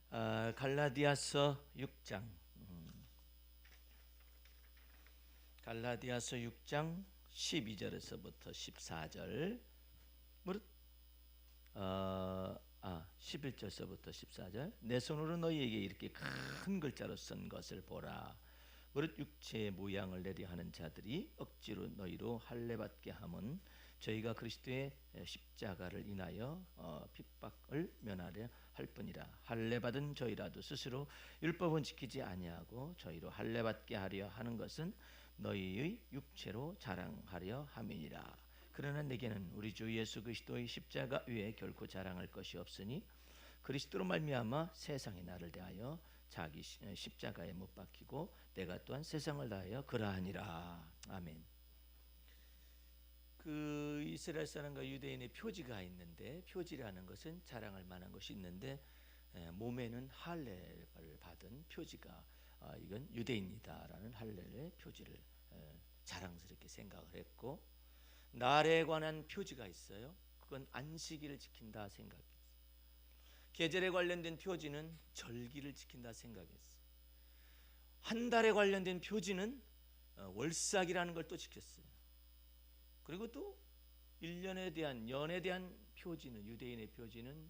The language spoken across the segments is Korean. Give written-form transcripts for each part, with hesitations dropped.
갈라디아서 6장 갈라디아서 6장 12절에서부터 14절 11절서부터 14절 내 손으로 너희에게 이렇게 큰 글자로 쓴 것을 보라. 무릇 육체의 모양을 내려 하는 자들이 억지로 너희로 할례받게 함은 저희가 그리스도의 십자가를 인하여 핍박을 면하려 할 뿐이라. 할례받은 저희라도 스스로 율법은 지키지 아니하고 저희로 할례받게 하려 하는 것은 너희의 육체로 자랑하려 함이니라. 그러나 내게는 우리 주 예수 그리스도의 십자가 외에 결코 자랑할 것이 없으니 그리스도로 말미암아 세상이 나를 대하여 자기 십자가에 못 박히고 내가 또한 세상을 다하여 그러하니라. 아멘. 그 이스라엘 사람과 유대인의 표지가 있는데, 표지라는 것은 자랑할 만한 것이 있는데 몸에는 할례를 받은 표지가 이건 유대인이다라는 할례의 표지를 자랑스럽게 생각을 했고, 날에 관한 표지가 있어요. 그건 안식일을 지킨다 생각했어요. 계절에 관련된 표지는 절기를 지킨다 생각했어요. 한 달에 관련된 표지는 월삭이라는 걸 또 지켰어요. 그리고 또 1년에 대한 연에 대한 표지는, 유대인의 표지는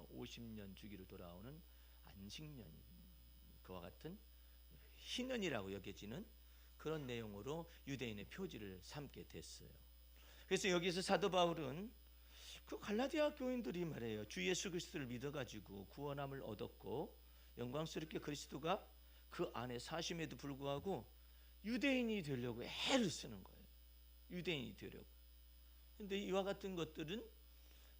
50년 주기로 돌아오는 안식년, 그와 같은 희년이라고 여겨지는 그런 내용으로 유대인의 표지를 삼게 됐어요. 그래서 여기서 사도 바울은 그 갈라디아 교인들이 말해요, 주 예수 그리스도를 믿어가지고 구원함을 얻었고 영광스럽게 그리스도가 그 안에 사심에도 불구하고 유대인이 되려고 애를 쓰는 거예요. 유대인이 되려고. 근데 이와 같은 것들은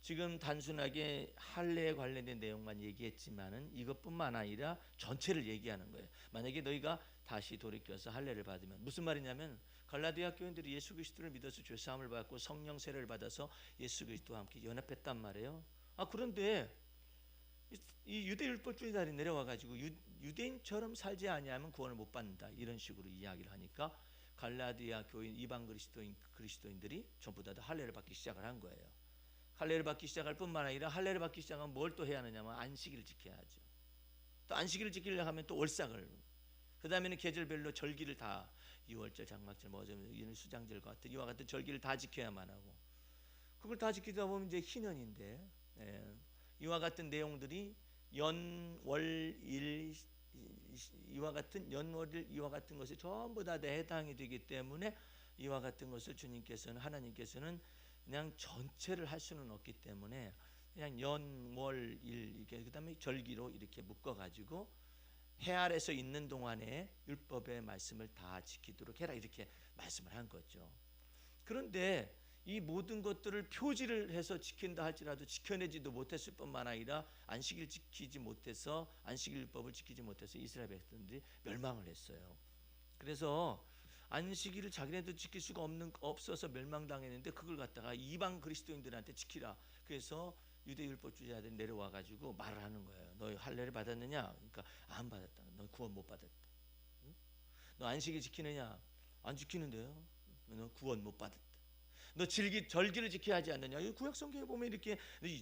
지금 단순하게 할례에 관련된 내용만 얘기했지만은 이것뿐만 아니라 전체를 얘기하는 거예요. 만약에 너희가 다시 돌이켜서 할례를 받으면, 무슨 말이냐면 갈라디아 교인들이 예수 그리스도를 믿어서 죄 사함을 받고 성령 세례를 받아서 예수 그리스도와 함께 연합했단 말이에요. 그런데 이 유대 율법주의자들이 내려와 가지고 유대인처럼 살지 아니하면 구원을 못 받는다, 이런 식으로 이야기를 하니까 갈라디아 교인, 이방 그리스도인들이 전부 다 할례를 받기 시작을 한 거예요. 할례를 받기 시작할 뿐만 아니라 할례를 받기 시작하면 뭘 또 해야 하느냐면 안식일을 지켜야 하죠. 또 안식일을 지키려고 하면 또 월삭을, 그 다음에는 계절별로 절기를 다, 유월절, 장막절, 이런 수장절 같은 이와 같은 절기를 다 지켜야만 하고, 그걸 다 지키다 보면 이제 희년인데, 이와 같은 내용들이 연월일, 이와 같은 연월일, 이와 같은 것이 전부 다 해당이 되기 때문에 이와 같은 것을 주님께서는, 하나님께서는 그냥 전체를 할 수는 없기 때문에 그냥 연월일 이렇게, 그다음에 절기로 이렇게 묶어가지고 해 아래서 있는 동안에 율법의 말씀을 다 지키도록 해라, 이렇게 말씀을 한 거죠. 그런데 이 모든 것들을 표지를 해서 지킨다 할지라도 지켜내지도 못했을 뿐만 아니라 안식일 지키지 못해서, 안식일법을 지키지 못해서 이스라엘 백성들이 멸망을 했어요. 그래서 안식일을 자기네도 지킬 수가 없어서 멸망당했는데 그걸 갖다가 이방 그리스도인들한테 지키라. 그래서 유대율법주의자들이 내려와 가지고 말을 하는 거예요. 너 할례를 받았느냐? 그러니까 안 받았다. 너 구원 못 받았다. 응? 너 안식일 지키느냐? 안 지키는데요. 너 구원 못 받았다. 너 절기를 지켜야 하지 않느냐? 구약 성경에 보면 이렇게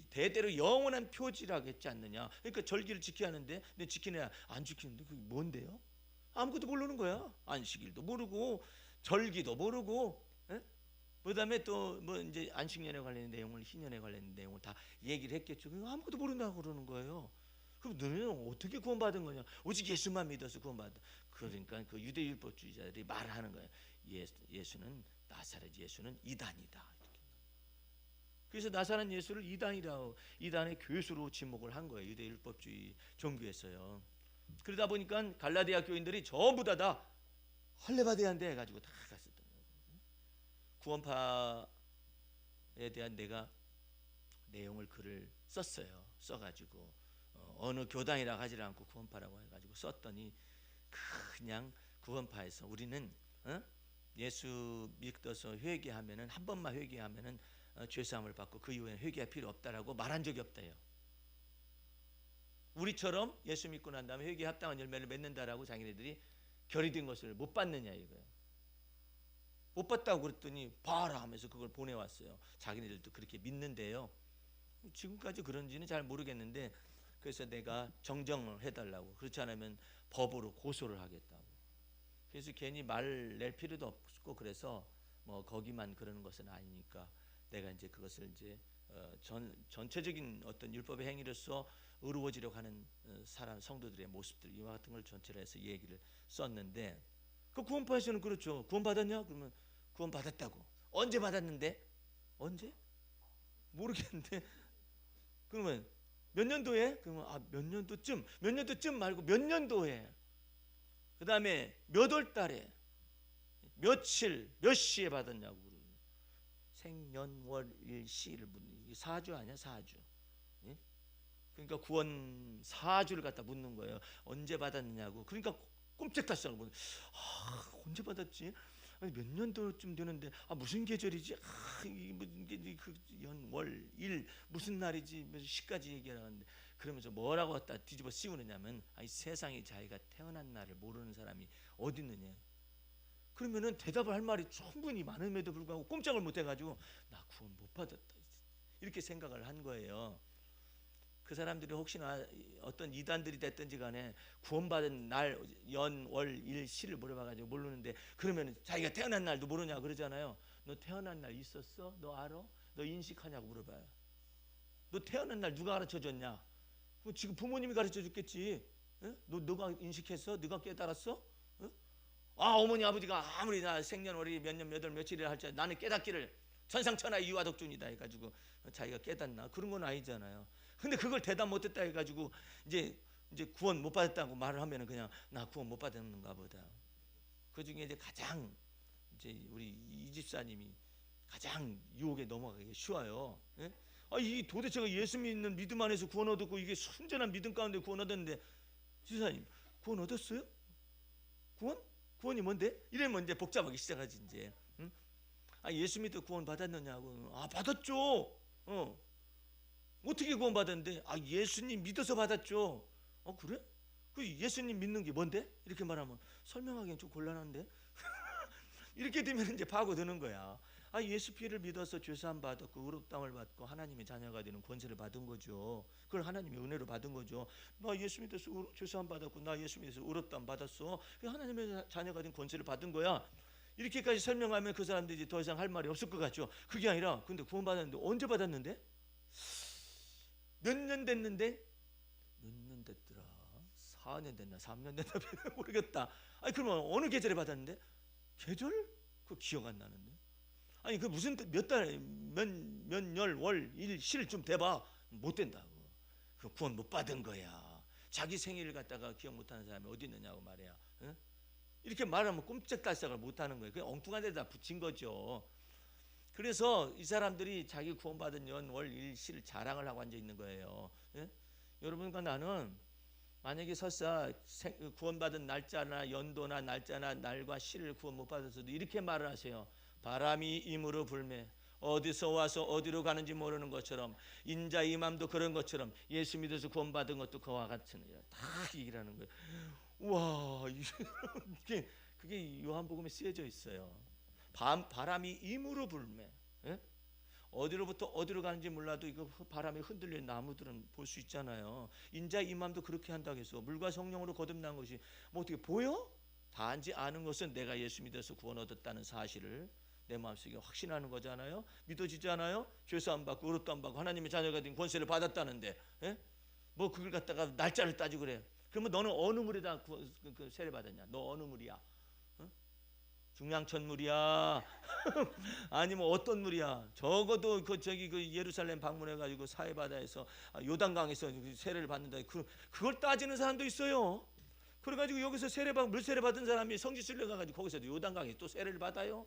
대대로 영원한 표지라고 했지 않느냐? 그러니까 절기를 지켜야 하는데 너 지키느냐? 안 지키는데 그게 뭔데요? 아무것도 모르는 거야. 안식일도 모르고 절기도 모르고, 그다음에 또 뭐 이제 안식년에 관련된 내용을, 희년에 관련된 내용을 다 얘기를 했겠죠. 아무것도 모른다고 그러는 거예요. 그럼 너는 어떻게 구원받은 거냐? 오직 예수만 믿어서 구원받아. 그러니까 그 유대율법주의자들이 말하는 거예요. 예수는, 나사렛 예수는 이단이다. 이렇게. 그래서 나사렛 예수를 이단의 교수로 지목을 한 거예요. 유대율법주의 종교에서요. 그러다 보니까 갈라디아 교인들이 전부 다 할례 받아야 한대 해가지고 다 갔었던 거예요. 구원파에 대한 내가 내용을, 글을 썼어요. 써가지고 어느 교단이라고 하지 않고 구원파라고 해가지고 썼더니 그냥 구원파에서 우리는 예수 믿어서 회개하면은, 한 번만 회개하면은 죄사함을 받고 그 이후에는 회개할 필요 없다라고 말한 적이 없대요. 우리처럼 예수 믿고 난 다음에 회개에 합당한 열매를 맺는다라고 자기네들이 결의된 것을 못 받느냐 이거예요. 못 받다고 그랬더니 봐라 하면서 그걸 보내왔어요. 자기네들도 그렇게 믿는데요. 지금까지 그런지는 잘 모르겠는데 그래서 내가 정정을 해달라고. 그렇지 않으면 법으로 고소를 하겠다고. 그래서 괜히 말 낼 필요도 없고 그래서 뭐 거기만 그러는 것은 아니니까 내가 이제 그것을 이제 전체적인 어떤 율법의 행위로서 의로워지려고 하는 사람 성도들의 모습들 이와 같은 걸 전체로 해서 얘기를 썼는데 그 구원파에서는 그렇죠. 구원 받았냐? 그러면 구원 받았다고. 언제 받았는데? 언제? 모르겠는데. 그러면 몇 년도에? 그러면 몇 년도쯤 말고 몇 년도에? 그 다음에 몇 월 달에? 며칠, 몇 시에 받았냐고. 생년월일시를 묻는, 사주 아니야? 사주. 예? 그러니까 구원 사주를 갖다 묻는 거예요. 언제 받았느냐고. 그러니까 꼼짝달싹을 보는. 언제 받았지? 아니, 몇 년도쯤 되는데 무슨 계절이지? 그 연월 일 무슨 날이지? 몇 시까지 얘기하는데 그러면서 뭐라고 갖다 뒤집어 씌우느냐면 세상에 자기가 태어난 날을 모르는 사람이 어디 있느냐. 그러면은 대답을 할 말이 충분히 많음에도 불구하고 꼼짝을 못 해가지고 나 구원 못 받았다 이렇게 생각을 한 거예요. 그 사람들이 혹시나 어떤 이단들이 됐든지 간에 구원받은 날, 연, 월, 일, 시를 물어봐가지고 모르는데 그러면 자기가 태어난 날도 모르냐 그러잖아요. 너 태어난 날 있었어? 너 알아? 너 인식하냐고 물어봐요. 너 태어난 날 누가 가르쳐줬냐? 지금 부모님이 가르쳐줬겠지. 너가 인식했어? 너가 깨달았어? 어머니 아버지가 아무리 나 생년월일 몇 년 몇 월 며칠이라 할지 나는 깨닫기를 천상천하의 유아독존이다 해가지고 자기가 깨닫나? 그런 건 아니잖아요. 근데 그걸 대답 못했다 해가지고 이제 구원 못 받았다고 말을 하면은 그냥 나 구원 못 받았는가 보다. 그 중에 이제 가장 이제 우리 이 집사님이 가장 유혹에 넘어가기 쉬워요. 예? 이 도대체가 예수 믿는 믿음 안에서 구원 얻었고 이게 순전한 믿음 가운데 구원 얻었는데 집사님 구원 얻었어요? 구원이 뭔데? 이러면 이제 복잡하기 시작하지 이제. 응? 예수 믿어 구원 받았느냐고. 받았죠. 어떻게 구원 받았는데? 예수님 믿어서 받았죠. 그래? 그 예수님 믿는 게 뭔데? 이렇게 말하면 설명하기엔 좀 곤란한데. 이렇게 되면 이제 파고드는 거야. 예수 피를 믿어서 죄사함 받았고 의롭다함을 받고 하나님의 자녀가 되는 권세를 받은 거죠. 그걸 하나님의 은혜로 받은 거죠. 나 예수 믿어서 죄사함 받았고 나 예수 믿어서 의롭다함 받았어. 하나님의 자녀가 된 권세를 받은 거야. 이렇게까지 설명하면 그 사람들이 더 이상 할 말이 없을 것 같죠. 그게 아니라 근데 구원 받았는데 언제 받았는데? 몇 년 됐는데? 몇 년 됐더라? 4년 됐나 3년 됐나 모르겠다. 그러면 어느 계절에 받았는데? 계절? 그거 기억 안 나는데. 그 무슨 몇 달, 몇 열, 월, 일, 실 좀 대봐. 못 된다고. 그 구원 못 받은 거야. 자기 생일을 갖다가 기억 못하는 사람이 어디 있느냐고 말이야. 응? 이렇게 말하면 꼼짝달싹을 못하는 거예요. 그냥 엉뚱한 데다 붙인 거죠. 그래서 이 사람들이 자기 구원받은 연, 월, 일, 실 자랑을 하고 앉아 있는 거예요. 예? 여러분과 나는 만약에 설사 구원받은 날짜나 연도나 날짜나 날과 실을 구원 못 받았어도 이렇게 말을 하세요. 바람이 임으로 불매 어디서 와서 어디로 가는지 모르는 것처럼 인자 이맘도 그런 것처럼 예수 믿어서 구원받은 것도 그와 같으니라. 다 얘기하는 거예요. 와, 그게 요한복음에 쓰여져 있어요. 바람이 임으로 불매. 예? 어디로부터 어디로 가는지 몰라도 이거 바람에 흔들리는 나무들은 볼 수 있잖아요. 인자 임함도 그렇게 한다고 해서 물과 성령으로 거듭난 것이 뭐 어떻게 보여? 단지 아는 것은 내가 예수 믿어서 구원 얻었다는 사실을 내 마음속에 확신하는 거잖아요. 믿어지잖아요. 죄사함 받고 의롭다함 받고 하나님의 자녀가 된 권세를 받았다는데 예? 뭐 그걸 갖다가 날짜를 따지고 그래. 그러면 너는 어느 물에다 그 세례 받았냐? 너 어느 물이야? 중량천 물이야? 아니면 어떤 물이야? 적어도 그 예루살렘 방문해 가지고 사해 바다에서 요단강에서 세례를 받는다. 그걸 따지는 사람도 있어요. 그래 가지고 여기서 물 세례 받은 사람이 성지 순례 가 가지고 거기서 요단강에 또 세례를 받아요.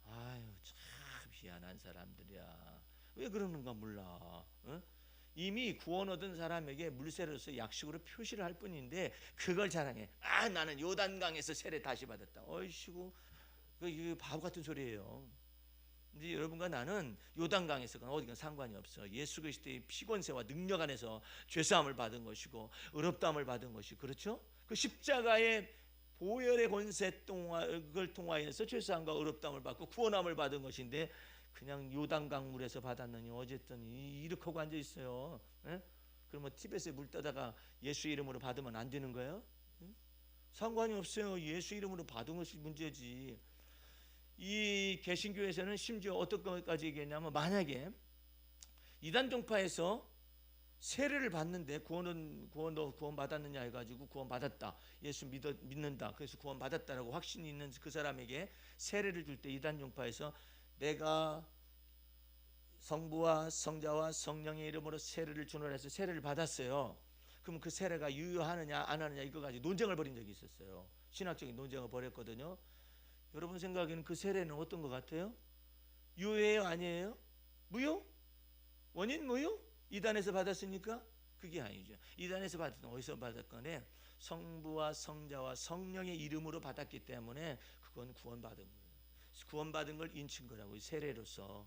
아유, 참 희한한 사람들이야. 왜 그러는가 몰라. 이미 구원 얻은 사람에게 물세례로서 약식으로 표시를 할 뿐인데 그걸 자랑해. 나는 요단강에서 세례 다시 받았다. 어이씨고, 이거 바보 같은 소리예요. 이제 여러분과 나는 요단강에서건 어디건 상관이 없어. 예수 그리스도의 피권세와 능력 안에서 죄사함을 받은 것이고 의롭다함을 받은 것이, 그렇죠? 그 십자가의 보혈의 권세를 통하여서 죄사함과 의롭다함을 받고 구원함을 받은 것인데 그냥 요단강 물에서 받았느니 어쨌든 이렇게 하고 앉아 있어요. 예? 그러면 티벳에 물 떠다가 예수 이름으로 받으면 안 되는 거예요? 응? 상관이 없어요. 예수 이름으로 받은 것이 문제지. 이 개신교에서는 심지어 어떤 것까지 얘기했냐면, 만약에 이단 종파에서 세례를 받는데 구원 받았느냐 해가지고 구원 받았다, 예수 믿는다, 그래서 구원 받았다라고 확신이 있는 그 사람에게 세례를 줄 때 이단 종파에서 내가 성부와 성자와 성령의 이름으로 세례를 주노라 해서 세례를 받았어요. 그럼 그 세례가 유효하느냐 안 하느냐 이거 가지고 논쟁을 벌인 적이 있었어요. 신학적인 논쟁을 벌였거든요. 여러분 생각에는 그 세례는 어떤 것 같아요? 유효해요, 아니에요? 무효? 원인 무효? 이단에서 받았으니까? 그게 아니죠. 이단에서 받았던, 어디서 받았거나 성부와 성자와 성령의 이름으로 받았기 때문에 그건 구원받은 거예요. 구원받은 걸 인친 거라고, 세례로서.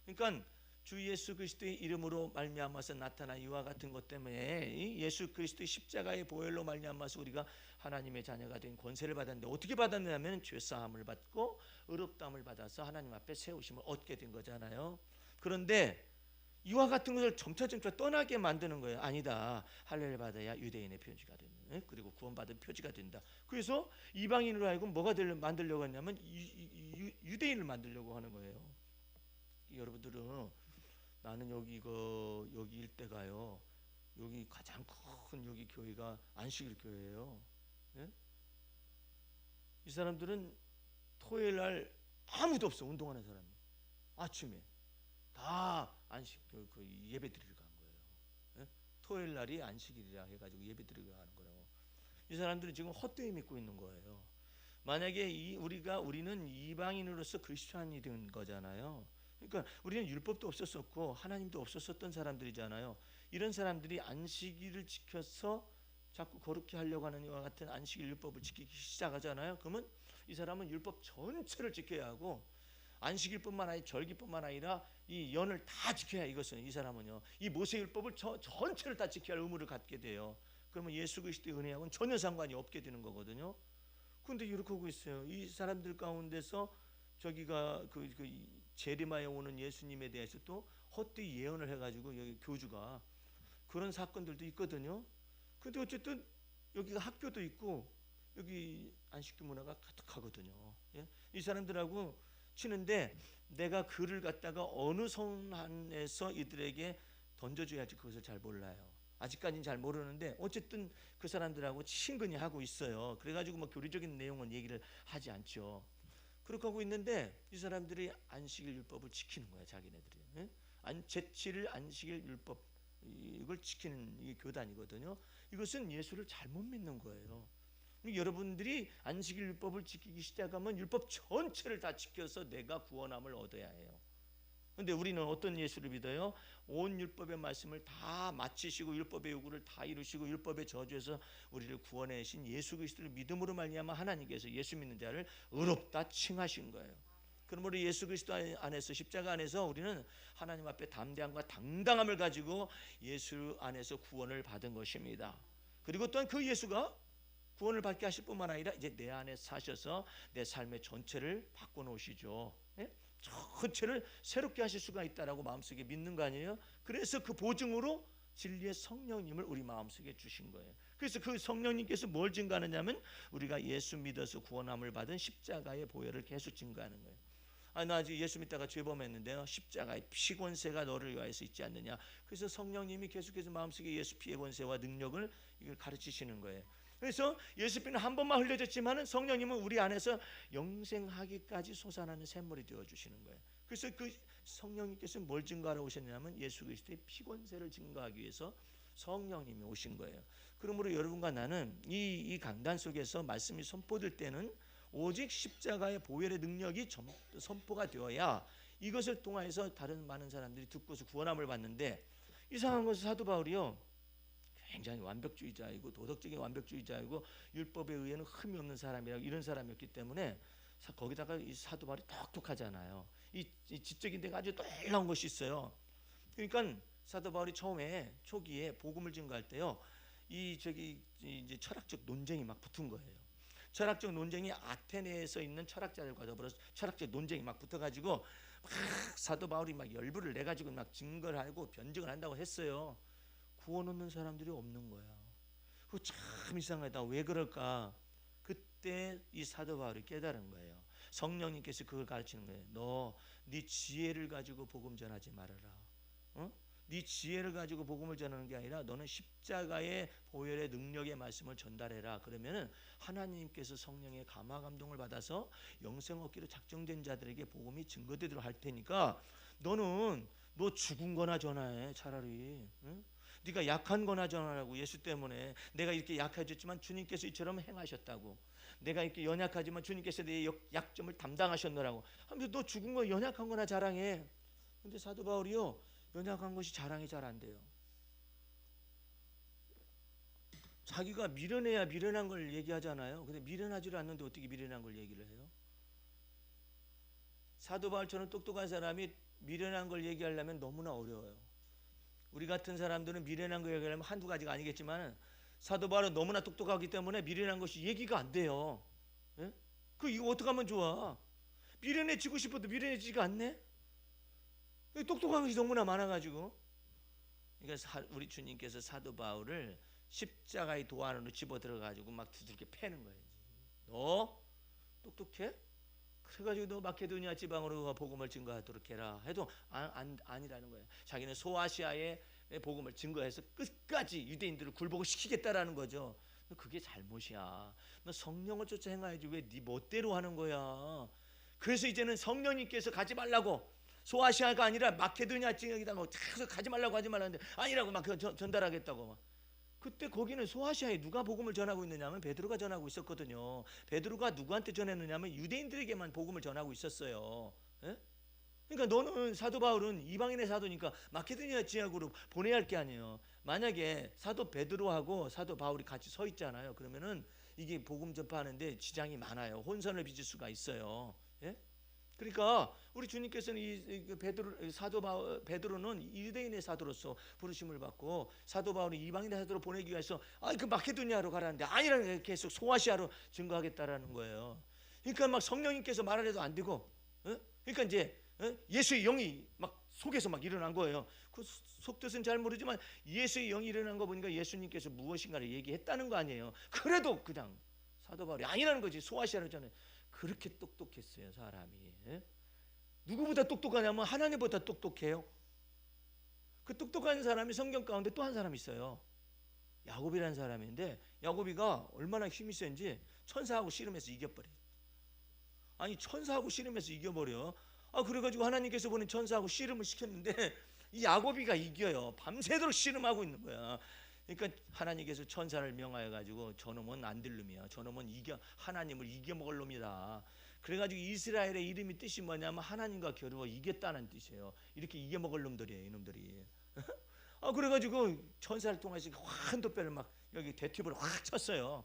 그러니까 주 예수 그리스도의 이름으로 말미암아서 나타난 이와 같은 것 때문에 예수 그리스도의 십자가의 보혈로 말미암아서 우리가 하나님의 자녀가 된 권세를 받았는데, 어떻게 받았냐면 죄사함을 받고 의롭다함을 받아서 하나님 앞에 세우심을 얻게 된 거잖아요. 그런데 이와 같은 것을 점차 떠나게 만드는 거예요. 아니다, 할례를 받아야 유대인의 표지가 된다, 그리고 구원받은 표지가 된다. 그래서 이방인으로 하여금 뭐가 만들려고 하냐면 유대인을 만들려고 하는 거예요. 여러분들은 나는 여기 일대가요, 여기 가장 큰 여기 교회가 안식일 교회예요. 예? 이 사람들은 토요일 날 아무도 없어. 운동하는 사람이 아침에 다 안식 그 예배 드리러 간 거예요. 예? 토요일 날이 안식일이라 해가지고 예배 드리러 가는 거라고. 이 사람들은 지금 헛되이 믿고 있는 거예요. 만약에 우리는 이방인으로서 그리스도인이 된 거잖아요. 그러니까 우리는 율법도 없었었고 하나님도 없었었던 사람들이잖아요. 이런 사람들이 안식일을 지켜서 자꾸 거룩히 하려고 하는 이와 같은 안식일 율법을 지키기 시작하잖아요. 그러면 이 사람은 율법 전체를 지켜야 하고, 안식일뿐만 아니라 절기뿐만 아니라 이 연을 다 지켜야, 이것은 이 사람은요, 이 모세율법을 전체를 다 지켜야 할 의무를 갖게 돼요. 그러면 예수 그리스도의 은혜하고는 전혀 상관이 없게 되는 거거든요. 그런데 이렇게 하고 있어요. 이 사람들 가운데서 저기가 제리마에 오는 예수님에 대해서 또 헛되이 예언을 해가지고 여기 교주가, 그런 사건들도 있거든요. 근데 어쨌든 여기가 학교도 있고 여기 안식교 문화가 가득하거든요. 예? 이 사람들하고 치는데 내가 그를 갖다가 어느 선 안에서 이들에게 던져줘야 할지 그것을 잘 몰라요. 아직까지는 잘 모르는데 어쨌든 그 사람들하고 친근히 하고 있어요. 그래가지고 뭐 교리적인 내용은 얘기를 하지 않죠. 그렇게 하고 있는데 이 사람들이 안식일 율법을 지키는 거야, 자기네들이. 예? 제7일 안식일 율법, 이걸 지키는 이게 교단이거든요. 이것은 예수를 잘못 믿는 거예요. 여러분들이 안식일 율법을 지키기 시작하면 율법 전체를 다 지켜서 내가 구원함을 얻어야 해요. 그런데 우리는 어떤 예수를 믿어요? 온 율법의 말씀을 다 마치시고 율법의 요구를 다 이루시고 율법의 저주에서 우리를 구원하신 예수 그리스도를 믿음으로 말미암아 하나님께서 예수 믿는 자를 의롭다 칭하신 거예요. 그러므로 예수 그리스도 안에서, 십자가 안에서 우리는 하나님 앞에 담대함과 당당함을 가지고 예수 안에서 구원을 받은 것입니다. 그리고 또한 그 예수가 구원을 받게 하실 뿐만 아니라 이제 내 안에 사셔서 내 삶의 전체를 바꿔놓으시죠. 예? 전체를 새롭게 하실 수가 있다라고 마음속에 믿는 거 아니에요? 그래서 그 보증으로 진리의 성령님을 우리 마음속에 주신 거예요. 그래서 그 성령님께서 뭘 증거하느냐면 우리가 예수 믿어서 구원함을 받은 십자가의 보혈을 계속 증거하는 거예요. 나 아직 예수 믿다가 죄범했는데요, 십자가의 피 권세가 너를 위하여서 있지 않느냐. 그래서 성령님이 계속해서 마음속에 예수 피의 권세와 능력을 이걸 가르치시는 거예요. 그래서 예수피는 한 번만 흘려졌지만 성령님은 우리 안에서 영생하기까지 솟아나는 샘물이 되어주시는 거예요. 그래서 그 성령님께서 뭘 증거하러 오셨냐면 예수 그리스도의 피권세를 증거하기 위해서 성령님이 오신 거예요. 그러므로 여러분과 나는 이 강단 속에서 말씀이 선포될 때는 오직 십자가의 보혈의 능력이 선포가 되어야 이것을 통해서 다른 많은 사람들이 듣고서 구원함을 받는데, 이상한 것은 사도 바울이요, 굉장히 완벽주의자이고 도덕적인 완벽주의자이고 율법에 의해는 흠이 없는 사람이라고, 이런 사람이었기 때문에 거기다가 이 사도 바울이 똑똑하잖아요. 이 지적인 데가 아주 놀라운 것이 있어요. 그러니까 사도 바울이 초기에 복음을 증거할 때요, 이제 철학적 논쟁이 막 붙은 거예요. 철학적 논쟁이 아테네에서 있는 철학자들과 더불어 철학적 논쟁이 막 붙어가지고 막 사도 바울이 막 열불을 내가지고 막 증거를 하고 변증을 한다고 했어요. 구원 얻는 사람들이 없는 거야. 그거 참 이상하다. 왜 그럴까? 그때 이 사도 바울이 깨달은 거예요. 성령님께서 그걸 가르치는 거예요. 네 지혜를 가지고 복음 전하지 말아라. 네 지혜를 가지고 복음을 전하는 게 아니라 너는 십자가의 보혈의 능력의 말씀을 전달해라. 그러면은 하나님께서 성령의 감화 감동을 받아서 영생 얻기로 작정된 자들에게 복음이 증거되도록 할 테니까 너 죽은 거나 전화해. 차라리 네가 약한 거나 전하라고. 예수 때문에 내가 이렇게 약해졌지만 주님께서 이처럼 행하셨다고. 내가 이렇게 연약하지만 주님께서 내 약점을 담당하셨노라고 하면서 너 죽은 거 연약한 거나 자랑해. 근데 사도 바울이요, 연약한 것이 자랑이 잘 안 돼요. 자기가 미련해야 미련한 걸 얘기하잖아요. 근데 미련하지를 않는데 어떻게 미련한 걸 얘기를 해요? 사도 바울처럼 똑똑한 사람이 미련한 걸 얘기하려면 너무나 어려워요. 우리 같은 사람들은 미련한 걸 얘기하려면 한두 가지가 아니겠지만 사도 바울은 너무나 똑똑하기 때문에 미련한 것이 얘기가 안 돼요. 예? 이거 어떻게 하면 좋아? 미련해지고 싶어도 미련해지지가 않네? 똑똑한 것이 너무나 많아가지고. 그러니까 우리 주님께서 사도 바울을 십자가의 도 안으로 집어 들어가지고 막 두들겨 패는 거예요. 너 똑똑해? 그래가지고 너 마케도니아 지방으로 복음을 증거하도록 해라 해도 아니라는 거예요. 자기는 소아시아에 복음을 증거해서 끝까지 유대인들을 굴복을 시키겠다라는 거죠. 그게 잘못이야. 너 성령을 쫓아 행해야지 왜 네 멋대로 하는 거야. 그래서 이제는 성령님께서 가지 말라고, 소아시아가 아니라 마케도니아 지역이다 계속 가지 말라고 하지 말라는데 아니라고 막 전달하겠다고 막. 그때 거기는 소아시아에 누가 복음을 전하고 있느냐면 베드로가 전하고 있었거든요. 베드로가 누구한테 전했느냐면 유대인들에게만 복음을 전하고 있었어요. 예? 그러니까 너는 사도 바울은 이방인의 사도니까 마케도니아 지역으로 보내야 할 게 아니에요. 만약에 사도 베드로하고 사도 바울이 같이 서 있잖아요. 그러면은 이게 복음 전파하는데 지장이 많아요. 혼선을 빚을 수가 있어요. 예? 그러니까 우리 주님께서는 이 베드로는 유대인의 사도로서 부르심을 받고 사도 바울이 이방인의 사도로 보내기 위해서 그 마케도니아로 가라는데 아니라는 게 계속 소아시아로 증거하겠다라는 거예요. 그러니까 막 성령님께서 말을 해도 안 되고, 그러니까 이제 예수의 영이 막 속에서 막 일어난 거예요. 그 속뜻은 잘 모르지만 예수의 영이 일어난 거 보니까 예수님께서 무엇인가를 얘기했다는 거 아니에요. 그래도 그냥 사도 바울이 아니라는 거지. 소아시아로 전에. 그렇게 똑똑했어요, 사람이. 누구보다 똑똑하냐면 하나님보다 똑똑해요. 그 똑똑한 사람이 성경 가운데 또 한 사람이 있어요. 야곱이라는 사람인데 야곱이가 얼마나 힘이 센지 천사하고 씨름해서 이겨버려요. 아니 천사하고 씨름해서 이겨버려. 그래가지고 하나님께서 보낸 천사하고 씨름을 시켰는데 이 야곱이가 이겨요. 밤새도록 씨름하고 있는 거야. 그러니까 하나님께서 천사를 명하여 가지고 저놈은 안 될 놈이야. 저놈은 하나님을 이겨먹을 놈이다. 그래가지고 이스라엘의 이름이 뜻이 뭐냐면 하나님과 겨루어 이겼다는 뜻이에요. 이렇게 이겨먹을 놈들이에요, 이놈들이. 그래가지고 천사를 통해서 한도뼈를 막 여기 대퇴부를 확 쳤어요.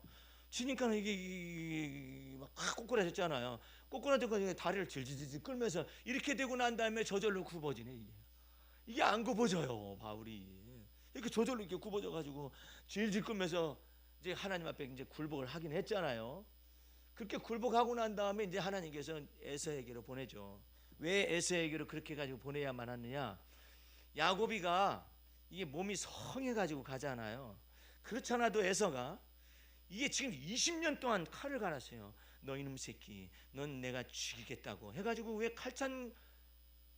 치니까 이게 막 꼬꾸라졌잖아요. 꼬꾸라져가지고 다리를 질질질 끌면서 이렇게 되고 난 다음에 저절로 굽어지네. 이게 안 굽어져요, 바울이. 이렇게 저절로 이렇게 굽어져 가지고 질질 끌면서 이제 하나님 앞에 이제 굴복을 하긴 했잖아요. 그렇게 굴복하고 난 다음에 이제 하나님께서 에서에게로 보내죠. 왜 에서에게로 그렇게 가지고 보내야만 하느냐? 야곱이가 이게 몸이 성해 가지고 가잖아요. 그렇잖아도 에서가 이게 지금 20년 동안 칼을 갈았어요. 너 이놈 새끼, 넌 내가 죽이겠다고 해가지고 왜 칼찬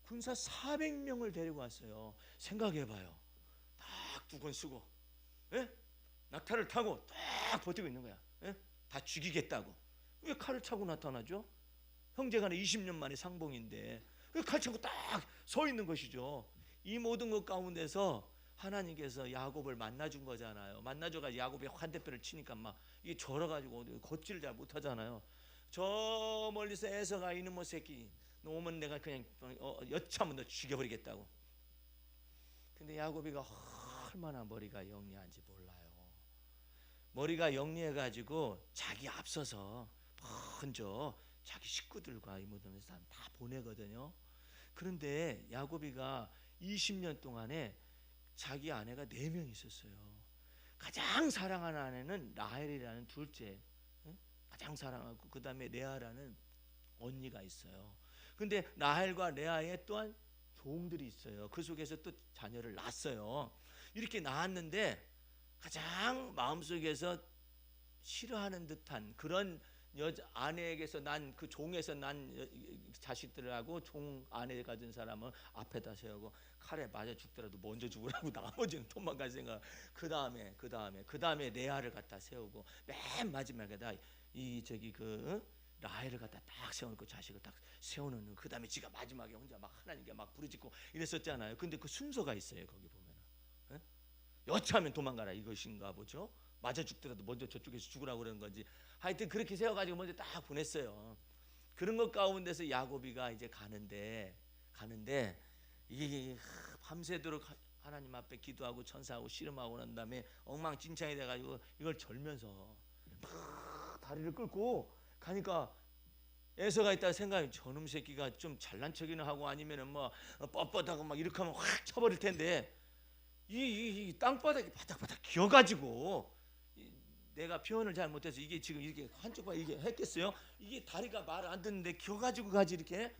군사 400명을 데리고 왔어요. 생각해봐요. 딱 두 권 쓰고, 낙타를 타고 딱 버티고 있는 거야. 다 죽이겠다고. 왜 칼을 차고 나타나죠? 형제간에 20년 만에 상봉인데 왜 칼 차고 딱 서 있는 것이죠. 이 모든 것 가운데서 하나님께서 야곱을 만나준 거잖아요. 만나줘가지고 야곱이 한 대뼈를 치니까 막 이게 절어가지고 걷지를 잘 못하잖아요. 저 멀리서 에서가 이놈의 새끼, 너 오면 내가 그냥 여차하면 너 죽여버리겠다고. 근데 야곱이가 얼마나 머리가 영리한지 몰라요. 머리가 영리해가지고 자기 앞서서 먼저 자기 식구들과 이 모든 사람 다 보내거든요. 그런데 야곱이가 20년 동안에 자기 아내가 4명 있었어요. 가장 사랑하는 아내는 라헬이라는 둘째, 가장 사랑하고 그 다음에 레아라는 언니가 있어요. 근데 라헬과 레아의 또한 종들이 있어요. 그 속에서 또 자녀를 낳았어요. 이렇게 낳았는데 가장 마음속에서 싫어하는 듯한 그런 여자 아내에게서 난 그 종에서 난 자식들하고 종 아내 가진 사람은 앞에다 세우고 칼에 맞아 죽더라도 먼저 죽으라고 나머지는 도망갈 생각. 그 다음에 레아를 갖다 세우고 맨 마지막에다 이 저기 그 라헬을 갖다 딱 세워놓고 자식을 딱 세워놓는. 그 다음에 지가 마지막에 혼자 막 하나님께 막 부르짖고 이랬었잖아요. 근데 그 순서가 있어요. 거기 보면 여차하면 도망가라 이것인가 보죠. 맞아 죽더라도 먼저 저쪽에서 죽으라고 그러는 건지 하여튼 그렇게 세워가지고 먼저 딱 보냈어요. 그런 것 가운데서 야곱이가 이제 가는데 이게 밤새도록 하나님 앞에 기도하고 천사하고 씨름하고 난 다음에 엉망진창이 돼가지고 이걸 절면서 막 다리를 끌고 가니까 에서가 있다 생각하면 저놈 새끼가 좀 잘난 척이나 하고 아니면은 뭐 뻣뻣하고 막 이렇게 하면 확 쳐버릴 텐데 이 땅바닥이 바닥바닥 기어가지고 내가 표현을 잘 못해서 이게 지금 이렇게 한쪽 봐 이게 했겠어요? 이게 다리가 말 안 듣는데 기어가지고 가지 이렇게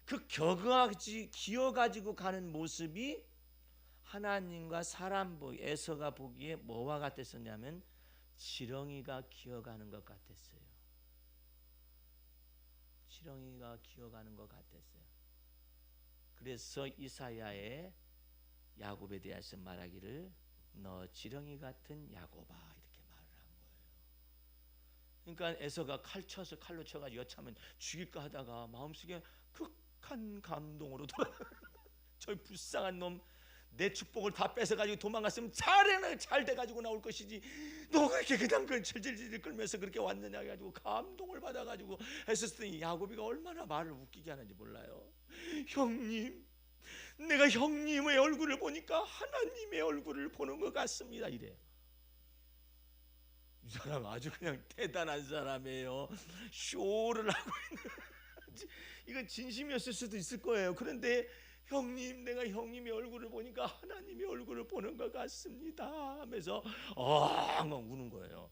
그 기어가지고 가는 모습이 하나님과 사람 에서가 보기에 뭐와 같았었냐면 지렁이가 기어가는 것 같았어요. 지렁이가 기어가는 것 같았어요. 그래서 이사야의 야곱에 대해서 말하기를 너 지렁이 같은 야곱아 이렇게 말을 한 거예요. 그러니까 에서가 칼로 쳐가지고 여차하면 죽일까 하다가 마음속에 극한 감동으로 저 불쌍한 놈 내 축복을 다 뺏어가지고 도망갔으면 잘 돼가지고 나올 것이지 너 그렇게 그냥 그 질질질 끌면서 그렇게 왔느냐 해가지고 감동을 받아가지고 했었더니 야곱이가 얼마나 말을 웃기게 하는지 몰라요. 형님 내가 형님의 얼굴을 보니까 하나님의 얼굴을 보는 것 같습니다 이래. 이 사람 아주 그냥 대단한 사람이에요. 쇼를 하고 있는 이건 진심이었을 수도 있을 거예요. 그런데 형님 내가 형님의 얼굴을 보니까 하나님의 얼굴을 보는 것 같습니다 하면서 막 우는 거예요.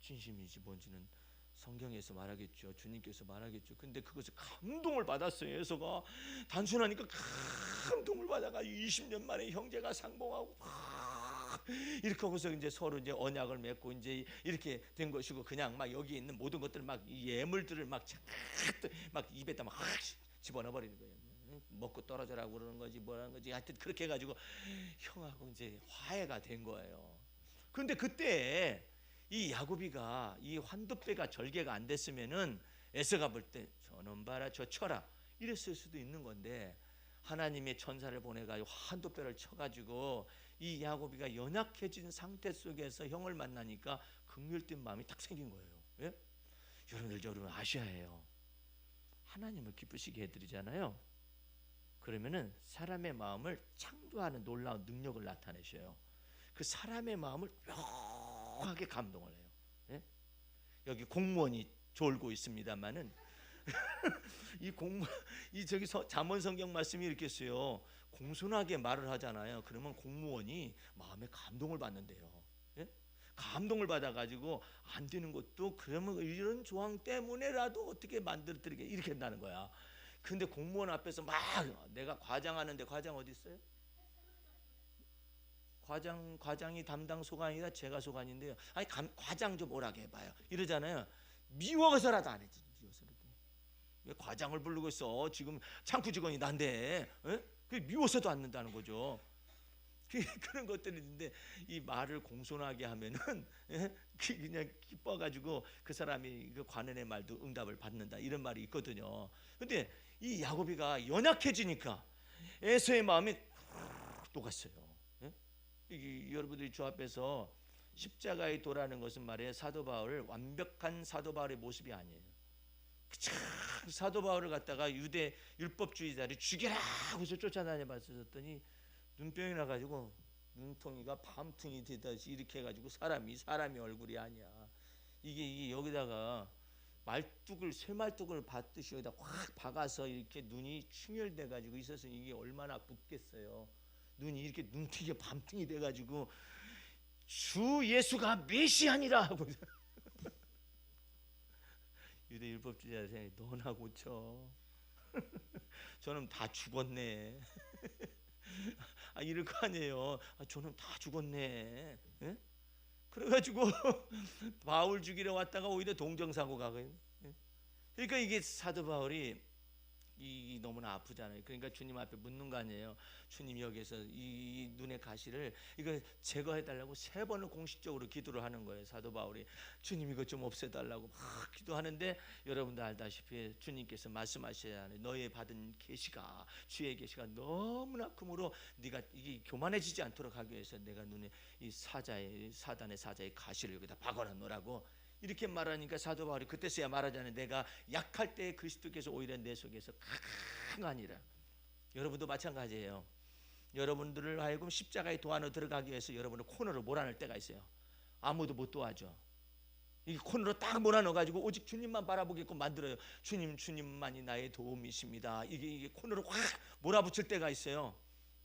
진심인지 뭔지는 성경에서 말하겠죠. 주님께서 말하겠죠. 근데 그것을 감동을 받았어요. 에서가 단순하니까 감동을 받아가 20년 만에 형제가 상봉하고 이렇게 하고서 이제 서로 이제 언약을 맺고 이제 이렇게 된 것이고 그냥 막 여기 있는 모든 것들을 막 예물들을 막 입에다 막 집어넣어 버리는 거예요. 먹고 떨어져라고 그러는 거지 뭐라는 거지 하여튼 그렇게 해가지고 형하고 이제 화해가 된 거예요. 그런데 그때 이 야곱이가 이 환도뼈가 절개가 안 됐으면은 에서가 볼 때 저놈 봐라 저 쳐라 이랬을 수도 있는 건데 하나님의 천사를 보내가지고 환도뼈를 쳐가지고 이 야곱이가 연약해진 상태 속에서 형을 만나니까 긍휼된 마음이 딱 생긴 거예요. 예? 여러분 아셔야 해요. 하나님을 기쁘시게 해드리잖아요. 그러면은 사람의 마음을 창조하는 놀라운 능력을 나타내셔요. 그 사람의 마음을 묘하게 감동을 해요. 예? 여기 공무원이 졸고 있습니다만은 이 저기 잠언 성경 말씀이 이렇게 있어요. 공손하게 말을 하잖아요. 그러면 공무원이 마음에 감동을 받는데요. 예? 감동을 받아가지고 안 되는 것도 그러면 이런 조항 때문에라도 어떻게 만들어드리게 이렇게 한다는 거야. 근데 공무원 앞에서 막 내가 과장하는데 과장 어디 있어요? 과장이 담당 소관이라 제가 소관인데요. 아니 과장 좀 오라게 해봐요. 이러잖아요. 미워서라도 안 해지. 미워서라도. 왜 과장을 부르고 있어? 지금 창구 직원이 난데. 그 미워서도 안 는다는 거죠. 그런 것들이 있는데 이 말을 공손하게 하면은 그냥 기뻐가지고 그 사람이 그 관원의 말도 응답을 받는다 이런 말이 있거든요. 근데 이 야곱이가 연약해지니까 에서의 마음이 녹았어요. 여러분들이 주 앞에서 십자가의 도라는 것은 말이에요. 사도 바울 완벽한 사도 바울의 모습이 아니에요. 사도 바울을 갖다가 유대 율법주의자들이 죽여라 하고서 쫓아다녀 봤었더니 눈병이 나가지고 눈통이가 밤통이 되듯이 이렇게 해가지고 사람이 얼굴이 아니야. 이게 여기다가 쇠말뚝을 받듯이 여기다 확 박아서 이렇게 눈이 충혈돼가지고 있어서 이게 얼마나 붓겠어요. 눈이 이렇게 눈튀게 밤통이 돼가지고 주 예수가 메시아니라 하고 유대 율법주의자들이 너나 고쳐. 저는 다 죽었네. 이럴 거 아니에요. 저놈 다 죽었네. 예? 그래가지고 바울 죽이러 왔다가 오히려 동정사고가. 그러니까 이게 사도 바울이 너무나 아프잖아요. 그러니까 주님 앞에 묻는 거 아니에요. 주님 여기에서 이 눈의 가시를 이거 제거해 달라고 3번을 공식적으로 기도를 하는 거예요. 사도 바울이 주님 이거 좀 없애 달라고 막 기도하는데, 여러분도 알다시피 주님께서 말씀하셔야 하는 너의 받은 계시가, 주의 계시가 너무나 크므로 네가 이게 교만해지지 않도록 하기 위해서 내가 눈에 이 사단의 사자의 가시를 여기다 박아 놓으라고 이렇게 말하니까 사도 바울이 그때서야 말하잖아요. 내가 약할 때 그리스도께서 오히려 내 속에서 강하니라. 여러분도 마찬가지예요. 여러분들을 하여금 십자가의 도안으로 들어가기 위해서 여러분을 코너로 몰아넣을 때가 있어요. 아무도 못 도와줘. 이 코너로 딱 몰아넣어가지고 오직 주님만 바라보게끔 만들어요. 주님만이 나의 도움이십니다. 이게 코너로 확 몰아붙일 때가 있어요.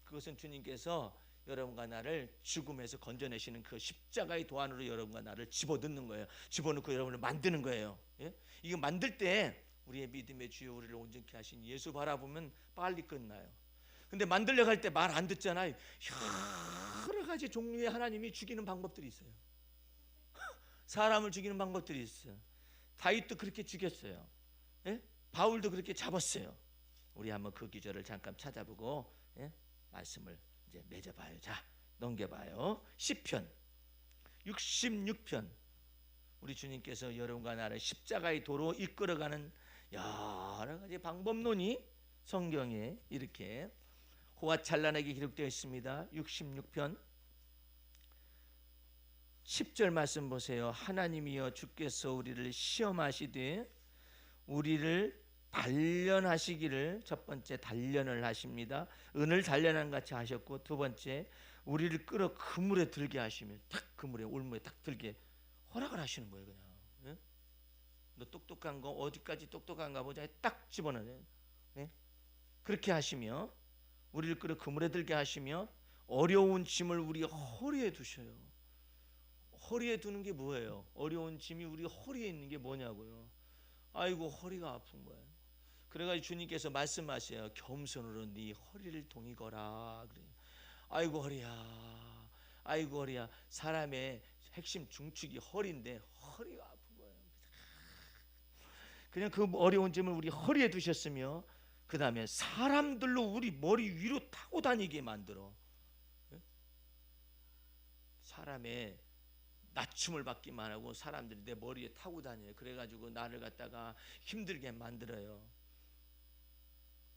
그것은 주님께서 여러분과 나를 죽음에서 건져내시는 그 십자가의 도안으로 여러분과 나를 집어넣는 거예요. 집어넣고 여러분을 만드는 거예요. 예? 이거 만들 때 우리의 믿음의 주여 우리를 온전케 하신 예수 바라보면 빨리 끝나요. 근데 만들려고 할 때 말 안 듣잖아요. 여러 가지 종류의 하나님이 죽이는 방법들이 있어요. 사람을 죽이는 방법들이 있어요. 다윗도 그렇게 죽였어요. 예? 바울도 그렇게 잡았어요. 우리 한번 그 기절을 잠깐 찾아보고 말씀을 이제 맺어봐요. 자, 넘겨봐요. 시편 66편. 우리 주님께서 여러분과 나를 십자가의 도로 이끌어가는 여러 가지 방법론이 성경에 이렇게 호화찬란하게 기록되어 있습니다. 66편 10절 말씀 보세요. 하나님이여 주께서 우리를 시험하시되 우리를 단련하시기를, 첫 번째 단련을 하십니다. 은을 단련한 같이 하셨고, 두 번째 우리를 끌어 그물에 들게 하시면 딱 그물에 올무에 딱 들게 허락을 하시는 거예요. 그냥 예? 너 똑똑한 거 어디까지 똑똑한가 보자 딱 집어넣어요. 예? 그렇게 하시며 우리를 끌어 그물에 들게 하시며 어려운 짐을 우리 허리에 두셔요. 허리에 두는 게 뭐예요? 어려운 짐이 우리 허리에 있는 게 뭐냐고요. 아이고 허리가 아픈 거예요. 그래가지고 주님께서 말씀하세요. 겸손으로 네 허리를 동이거라. 그래요. 아이고 허리야, 아이고 허리야. 사람의 핵심 중축이 허리인데 허리가 아픈 거예요. 그냥 그 어려운 짐을 우리 허리에 두셨으며, 그 다음에 사람들로 우리 머리 위로 타고 다니게 만들어. 사람의 낮춤을 받기만 하고 사람들이 내 머리에 타고 다녀요. 그래가지고 나를 갖다가 힘들게 만들어요.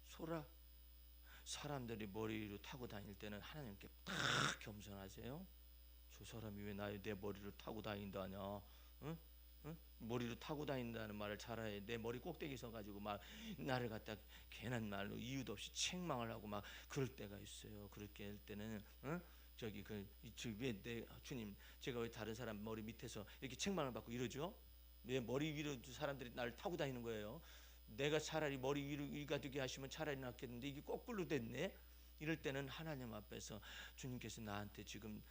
소라, 사람들이 머리 위로 타고 다닐 때는 하나님께 딱 겸손하세요. 저 사람이 왜 내 머리를 타고 다닌다냐? 응? 응? 머리로 타고 다닌다는 말을 잘해. 내 머리 꼭대기 서가지고 막 나를 갖다 괜한 말로 이유도 없이 책망을 하고 막 그럴 때가 있어요. 그렇게 할 때는 응? 왜 내 주님, 제가 왜 다른 사람 머리 밑에서 이렇게 책망을 받고 이러죠? 왜 머리 위로 사람들이 나를 타고 다니는 거예요? 내가 차라리 머리 위가 되게 하시면 차라리 낫겠는데 이게 거꾸로 됐네. 이럴 때는 하나님 앞에서 주님께서 나한테 지금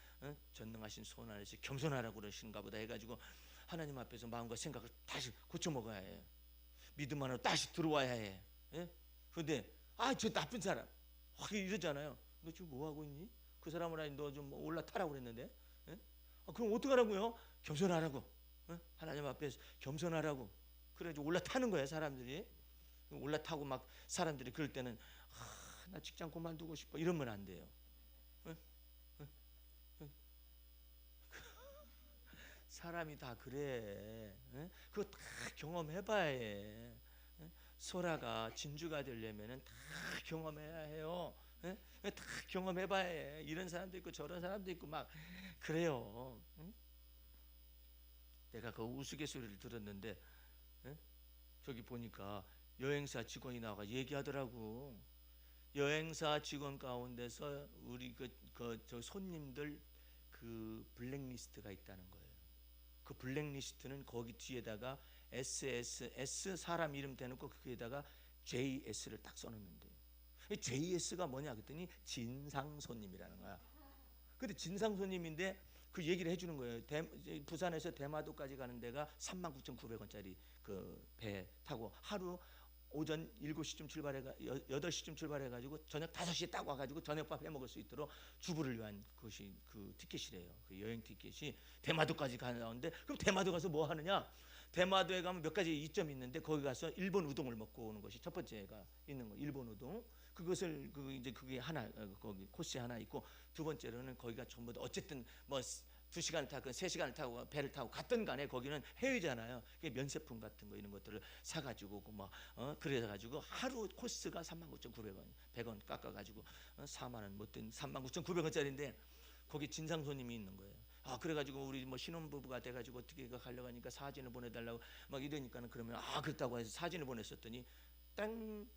전능하신 손 안에서 겸손하라고 그러시는가 보다 해가지고 하나님 앞에서 마음과 생각을 다시 고쳐 먹어야 해. 믿음 안으로 다시 들어와야 해. 그런데 저 나쁜 사람 확 이러잖아요. 너 지금 뭐 하고 있니? 그 사람을 아니 너 좀 올라타라고 그랬는데. 그럼 어떡하라고요? 겸손하라고. 하나님 앞에서 겸손하라고. 그래가지고 올라타는 거예요. 사람들이 올라타고 막 사람들이 그럴 때는 나 직장 그만두고 싶어 이러면 안 돼요. 사람이 다 그래. 그거 다 경험해봐야 해. 소라가 진주가 되려면은 다 경험해야 해요. 다 경험해봐야 해. 이런 사람도 있고 저런 사람도 있고 막 그래요. 내가 그 우스갯소리를 들었는데 저기 보니까 여행사 직원이 나와 얘기하더라고. 여행사 직원 가운데서 우리 저 손님들 그 블랙리스트가 있다는 거예요. 그 블랙리스트는 거기 뒤에다가 S 사람 이름 대놓고 거기에다가 JS를 딱 써놓는데, JS가 뭐냐 그랬더니 진상 손님이라는 거야. 근데 진상 손님인데 그 얘기를 해주는 거예요. 부산에서 대마도까지 가는 데가 39,900원짜리 그 배 타고 하루 오전 7시쯤 출발해가 8시쯤 출발해가지고 저녁 5시에 딱 와가지고 저녁밥 해 먹을 수 있도록 주부를 위한 그것이 그 티켓이래요. 그 여행 티켓이 대마도까지 가는데, 그럼 대마도 가서 뭐 하느냐? 대마도에 가면 몇 가지 이점이 있는데 거기 가서 일본 우동을 먹고 오는 것이 첫 번째가 있는 거. 일본 우동. 그것을 이제 그게 하나 거기 코스 하나 있고, 두 번째로는 거기가 전부 다 어쨌든 뭐 2시간을 타고 3시간을 타고 배를 타고 갔던 간에 거기는 해외잖아요. 면세품 같은 거 이런 것들을 사가지고 그래가지고 하루 코스가 39,900원, 100원 깎아가지고 4만 원 못된 39,900원짜리인데 거기 진상 손님이 있는 거예요. 그래가지고 우리 뭐 신혼부부가 돼가지고 어떻게 가려고 하니까 사진을 보내달라고 막 이러니까는, 그러면 그렇다고 해서 사진을 보냈었더니 딴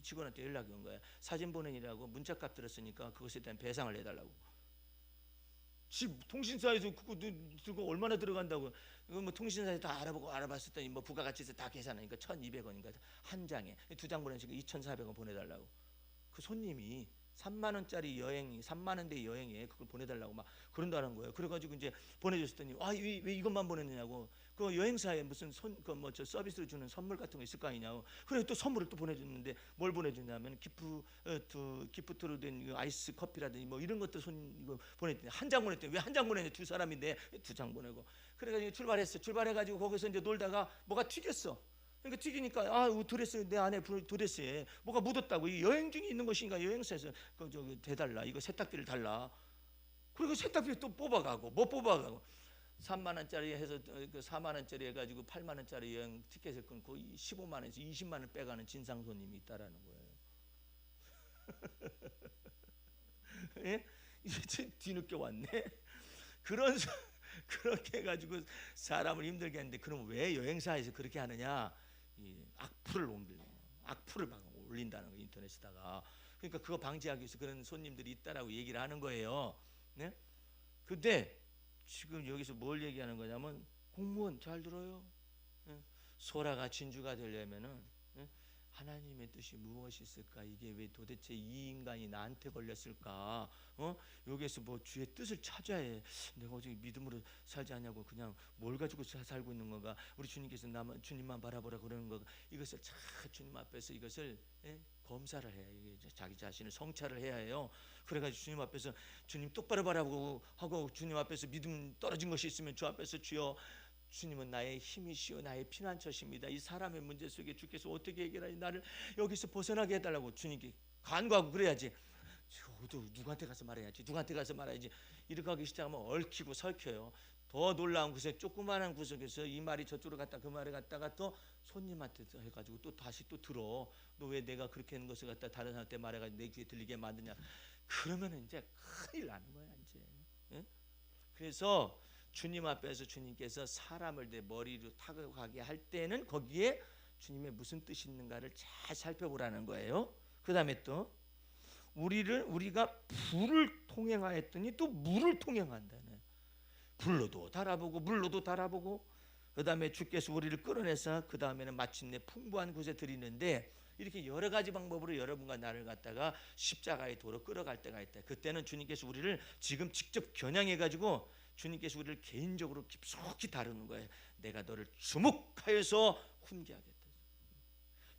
직원한테 연락이 온 거예요. 사진 보내니라고 문자값 들었으니까 그것에 대한 배상을 해달라고. 집 통신사에서 그거 들고 얼마나 들어간다고. 이거 뭐 통신사에서 다 알아봤었더니 뭐 부가가치세 다 계산하니까 1,200원인가 한 장에 2장 보내니까 2,400원 보내달라고. 그 손님이 3만 원짜리 여행, 3만 원대 여행에 그걸 보내달라고 막 그런다는 거예요. 그래가지고 이제 보내줬더니 왜 이것만 보냈느냐고. 그 여행사에 무슨 저 서비스로 주는 선물 같은 거 있을 거 아니냐고. 그래 또 선물을 또 보내줬는데 뭘 보내줬냐면 기프트로 된 아이스 커피라든지 뭐 이런 것도 이거 보냈더니 한 장 보냈더니, 왜 한 장 보냈냐? 두 사람인데 2장 보내고. 그래가지고 출발해가지고 거기서 이제 놀다가 뭐가 튀겼어. 그러니까 튀기니까 드레스, 내 안에 드레스에 뭐가 묻었다고. 이 여행 중에 있는 것이니까 여행사에서 대달라, 이거 세탁기를 달라. 그리고 세탁기 또 뽑아가고 뭐 뽑아가고 3만 원짜리 해서 4만 원짜리 해가지고 8만 원짜리 여행 티켓을 끊고 15만 원에서 20만 원 빼가는 진상 손님이 있다라는 거예요. 예? 이제 뒤늦게 왔네. 그렇게 해가지고 사람을 힘들게 했는데, 그럼 왜 여행사에서 그렇게 하느냐? 이 악플을 막 올린다는 거, 인터넷에다가. 그러니까 그거 방지하기 위해서 그런 손님들이 있다라고 얘기를 하는 거예요. 네? 근데 지금 여기서 뭘 얘기하는 거냐면, 공무원 잘 들어요. 소라가 진주가 되려면은 하나님의 뜻이 무엇이 있을까? 이게 왜 도대체 이 인간이 나한테 걸렸을까? 여기에서 뭐 주의 뜻을 찾아야 해. 내가 어떻게 믿음으로 살지 않냐고 그냥 뭘 가지고 살고 있는 건가? 우리 주님께서 주님만 바라보라 그러는 거. 이것을 잘 주님 앞에서 이것을 검사를 해야 해요. 자기 자신을 성찰을 해야 해요. 그래가지고 주님 앞에서 주님 똑바로 바라보고 하고, 주님 앞에서 믿음 떨어진 것이 있으면 주 앞에서 주여, 주님은 나의 힘이시오, 나의 피난처십니다. 이 사람의 문제 속에 주께서 어떻게 해결하니 나를 여기서 벗어나게 해달라고 주님께 간구하고 그래야지. 누구한테 가서 말해야지. 이렇게 하기 시작하면 얽히고 설켜요. 더 놀라운 구석, 조그마한 구석에서 이 말이 저쪽으로 갔다 그 말을 갔다가 또 손님한테 해가지고 또 다시 또 들어. 너 왜 내가 그렇게 하는 것을 갖다 다른 사람한테 말해가지고 내 귀에 들리게 만드냐? 그러면 이제 큰일 나는 거야 이제. 예? 그래서 주님 앞에서 주님께서 사람을 내 머리로 타고 가게 할 때는 거기에 주님의 무슨 뜻이 있는가를 잘 살펴보라는 거예요. 그 다음에 또 우리가 불을 통행하였더니 또 물을 통행한다네. 불로도 달아보고 물로도 달아보고, 그 다음에 주께서 우리를 끌어내서 그 다음에는 마침내 풍부한 곳에 들이는데, 이렇게 여러 가지 방법으로 여러분과 나를 갖다가 십자가의 도로 끌어갈 때가 있다. 그때는 주님께서 우리를 지금 직접 겨냥해가지고 주님께서 우리를 개인적으로 깊숙이 다루는 거예요. 내가 너를 주목하여서 훈계하겠다.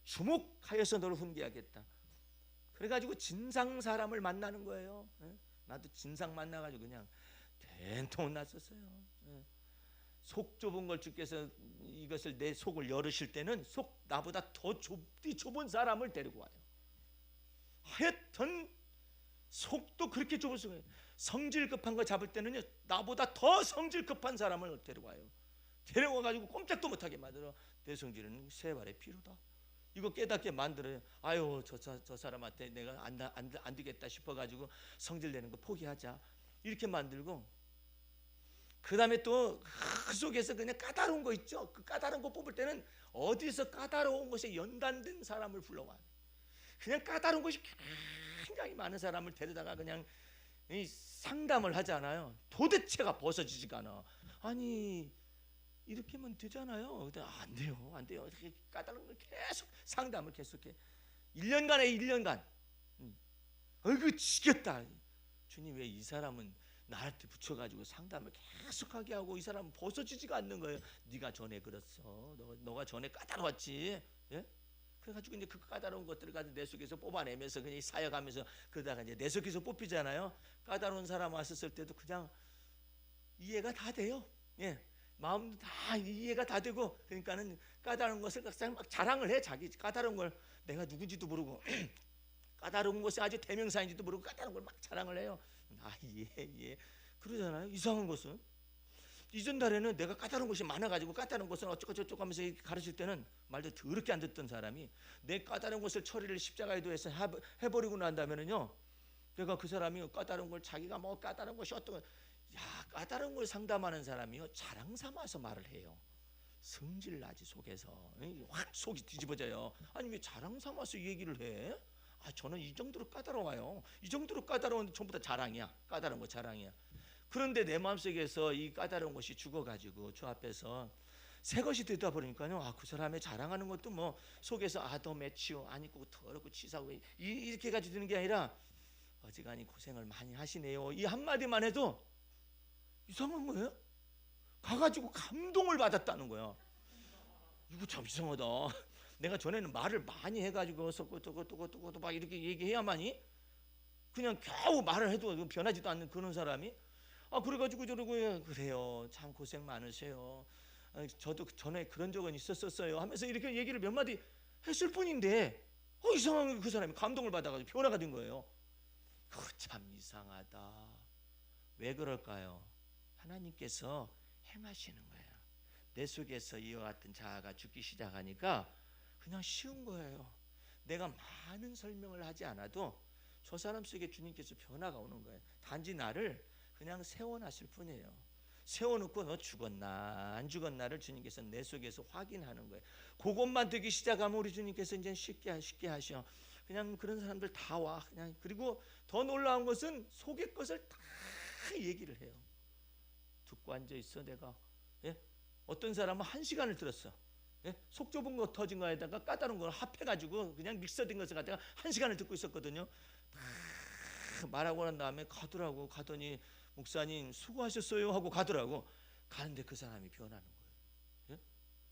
주목하여서 너를 훈계하겠다. 그래가지고 진상 사람을 만나는 거예요. 나도 진상 만나가지고 그냥 된통 났었어요. 속 좁은 걸 주께서 이것을 내 속을 열으실 때는 나보다 더 좁은 사람을 데리고 와요. 하여튼 속도 그렇게 좁을 수가 있어요. 성질 급한 거 잡을 때는요, 나보다 더 성질 급한 사람을 데려와요. 데려와가지고 꼼짝도 못하게 만들어. 내 성질은 세 발의 피로다. 이거 깨닫게 만들어요. 저 사람한테 내가 안 되겠다 싶어가지고 성질 내는 거 포기하자. 이렇게 만들고, 그 다음에 또 그 속에서 그냥 까다로운 거 있죠. 그 까다로운 거 뽑을 때는 어디서 까다로운 것에 연단된 사람을 불러와요. 그냥 까다로운 것이 굉장히 많은 사람을 데려다가 그냥 상담을 하잖아요. 도대체가 벗어지지가 않아. 아니 이렇게 하면 되잖아요. 근데 안 돼요. 까다로운 걸 계속 상담을 계속해. 1년간. 어이구 지겹다. 주님 왜 이 사람은 나한테 붙여가지고 상담을 계속하게 하고 이 사람은 벗어지지가 않는 거예요. 네가 전에 그랬어. 너가 전에 까다로웠지. 예? 그래가지고 이제 그 까다로운 것들을 가지고 내 속에서 뽑아내면서 그냥 사역하면서 그러다가 이제 내 속에서 뽑히잖아요. 까다로운 사람 왔었을 때도 그냥 이해가 다 돼요. 예, 마음도 다 이해가 다 되고, 그러니까는 까다로운 것을 막 자랑을 해. 자기 까다로운 걸 내가 누군지도 모르고 까다로운 것이 아주 대명사인지도 모르고 까다로운 걸 막 자랑을 해요. 예. 그러잖아요. 이상한 것은 이전 달에는 내가 까다로운 것이 많아가지고 까다로운 것은 어쩌고 저쩌고 하면서 가르칠 때는 말도 더럽게 안 듣던 사람이 내 까다로운 것을 처리를 십자가에 도해서 해버리고 난다면은요, 내가 그 사람이 까다로운 걸 자기가 뭐 까다로운 것이 어떤 거, 까다로운 걸 상담하는 사람이요 자랑 삼아서 말을 해요. 성질 나지 속에서 확 속이 뒤집어져요. 아니 왜 자랑 삼아서 얘기를 해? 저는 이 정도로 까다로워요. 이 정도로 까다로운데 전부 다 자랑이야. 까다로운 거 자랑이야. 그런데 내 마음속에서 이 까다로운 것이 죽어가지고 주 앞에서 새 것이 되다 보니까요, 그 사람의 자랑하는 것도 뭐 속에서 너 매치요, 아니고 더럽고 치사하고 이렇게 가지고 되는 게 아니라 어지간히 고생을 많이 하시네요. 이 한마디만 해도 이상한 거예요. 가가지고 감동을 받았다는 거야. 이거 참 이상하다. 내가 전에는 말을 많이 해가지고 또 막 이렇게 얘기해야만이 그냥 겨우 말을 해도 변하지도 않는 그런 사람이 그래가지고 저러고 그래요. 참 고생 많으세요. 저도 전에 그런 적은 있었어요 하면서 이렇게 얘기를 몇 마디 했을 뿐인데 이상하게 그 사람이 감동을 받아가지고 변화가 된 거예요. 참 이상하다. 왜 그럴까요? 하나님께서 행하시는 거예요. 내 속에서 이와 같은 자아가 죽기 시작하니까 그냥 쉬운 거예요. 내가 많은 설명을 하지 않아도 저 사람 속에 주님께서 변화가 오는 거예요. 단지 나를 그냥 세워놨을 뿐이에요. 세워놓고 너 죽었나 안 죽었나를 주님께서 내 속에서 확인하는 거예요. 그것만 되기 시작하면 우리 주님께서 이제 쉽게 하셔. 그냥 그런 사람들 다 와. 그냥 그리고 더 놀라운 것은 속의 것을 다 얘기를 해요. 듣고 앉아 있어 내가. 어떤 사람은 1시간을 들었어. 속 좁은 거 터진 거에다가 까다로운 걸 합해가지고 그냥 믹서된 것을 갖다가 1시간을 듣고 있었거든요. 말하고 난 다음에 가더니 목사님 수고하셨어요 하고 가더라고. 가는데 그 사람이 변하는 거예요.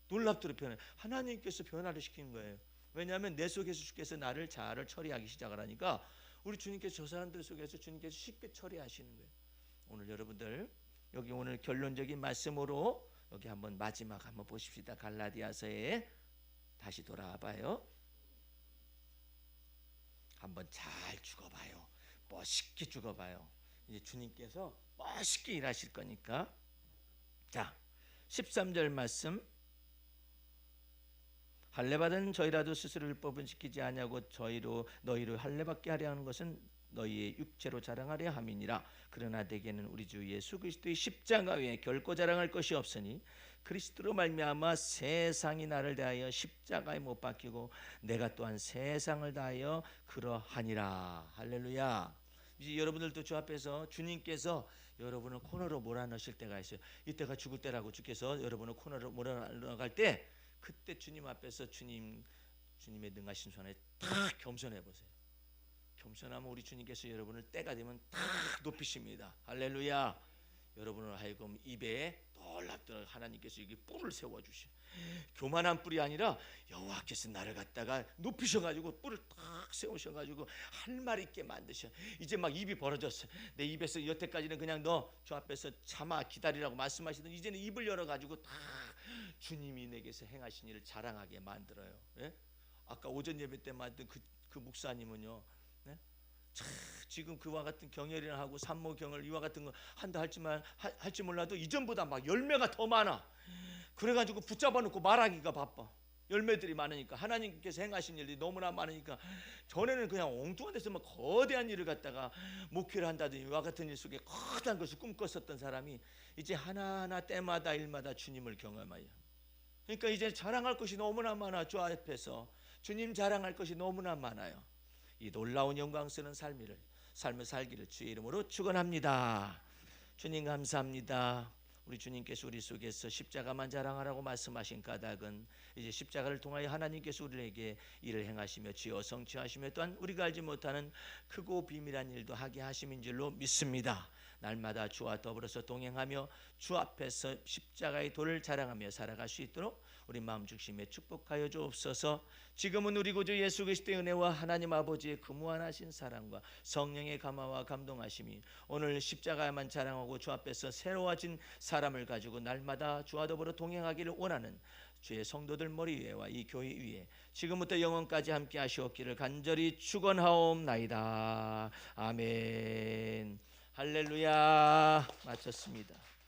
놀랍도록 변해. 하나님께서 변화를 시키는 거예요. 왜냐하면 내 속에서 주께서 나를 자아를 처리하기 시작을 하니까 우리 주님께서 저 사람들 속에서 주님께서 쉽게 처리하시는 거예요. 오늘 여러분들 여기 오늘 결론적인 말씀으로 여기 한번 마지막 한번 보십시다. 갈라디아서에 다시 돌아와 봐요. 한번 잘 죽어봐요. 멋있게 죽어봐요. 이제 주님께서 멋있게 일하실 거니까. 자, 13절 말씀. 할례받은 저희라도 스스로 율법은 지키지 아니하고 너희로 할례받게 하려 하는 것은 너희의 육체로 자랑하려 함이니라. 그러나 대개는 우리 주 예수 그리스도의 십자가 외에 결코 자랑할 것이 없으니 그리스도로 말미암아 세상이 나를 대하여 십자가에 못 박히고 내가 또한 세상을 다하여 그러하니라. 할렐루야. 이제 여러분들도 주 앞에서 주님께서 여러분을 코너로 몰아넣으실 때가 있어요. 이때가 죽을 때라고 주께서 여러분을 코너로 몰아넣어갈 때 그때 주님 앞에서 주님의 능하신 손에 탁 겸손해 보세요. 겸손하면 우리 주님께서 여러분을 때가 되면 탁 높이십니다. 할렐루야. 여러분을 하여금 입에 놀랍도록 하나님께서 여기 뿔을 세워주셔. 교만한 뿔이 아니라 여호와께서 나를 갖다가 높이셔가지고 뿔을 탁 세우셔가지고 할 말 있게 만드셔. 이제 막 입이 벌어졌어. 내 입에서 여태까지는 그냥 너 저 앞에서 참아 기다리라고 말씀하시던 이제는 입을 열어가지고 다 주님이 내게서 행하신 일을 자랑하게 만들어요. 아까 오전 예배 때 만든 그 목사님은요, 지금 그와 같은 경혈이나 하고 산모경을 이와 같은 거 한다 할지 몰라도 이전보다 막 열매가 더 많아. 그래가지고 붙잡아 놓고 말하기가 바빠. 열매들이 많으니까 하나님께서 행하신 일이 너무나 많으니까 전에는 그냥 엉뚱한 데서 막 거대한 일을 갖다가 목회를 한다든지 이와 같은 일 속에 커다란 것을 꿈꿨었던 사람이 이제 하나하나 때마다 일마다 주님을 경험하여. 그러니까 이제 자랑할 것이 너무나 많아. 주 앞에서 주님 자랑할 것이 너무나 많아요. 이 놀라운 영광스러운 삶을 살기를 주의 이름으로 축원합니다. 주님 감사합니다. 우리 주님께서 우리 속에서 십자가만 자랑하라고 말씀하신 까닭은 이제 십자가를 통하여 하나님께서 우리에게 일을 행하시며 지어 성취하시며 또한 우리가 알지 못하는 크고 비밀한 일도 하게 하심인 줄로 믿습니다. 날마다 주와 더불어서 동행하며 주 앞에서 십자가의 도를 자랑하며 살아갈 수 있도록 우리 마음 중심에 축복하여 주옵소서. 지금은 우리 구주 예수 그리스도의 은혜와 하나님 아버지의 그 무한하신 사랑과 성령의 감화와 감동하심이 오늘 십자가만 자랑하고 주 앞에서 새로워진 사람을 가지고 날마다 주와 더불어 동행하기를 원하는 주의 성도들 머리 위에와 이 교회 위에 지금부터 영원까지 함께 하시옵기를 간절히 축원하옵나이다. 아멘. 할렐루야. 마쳤습니다.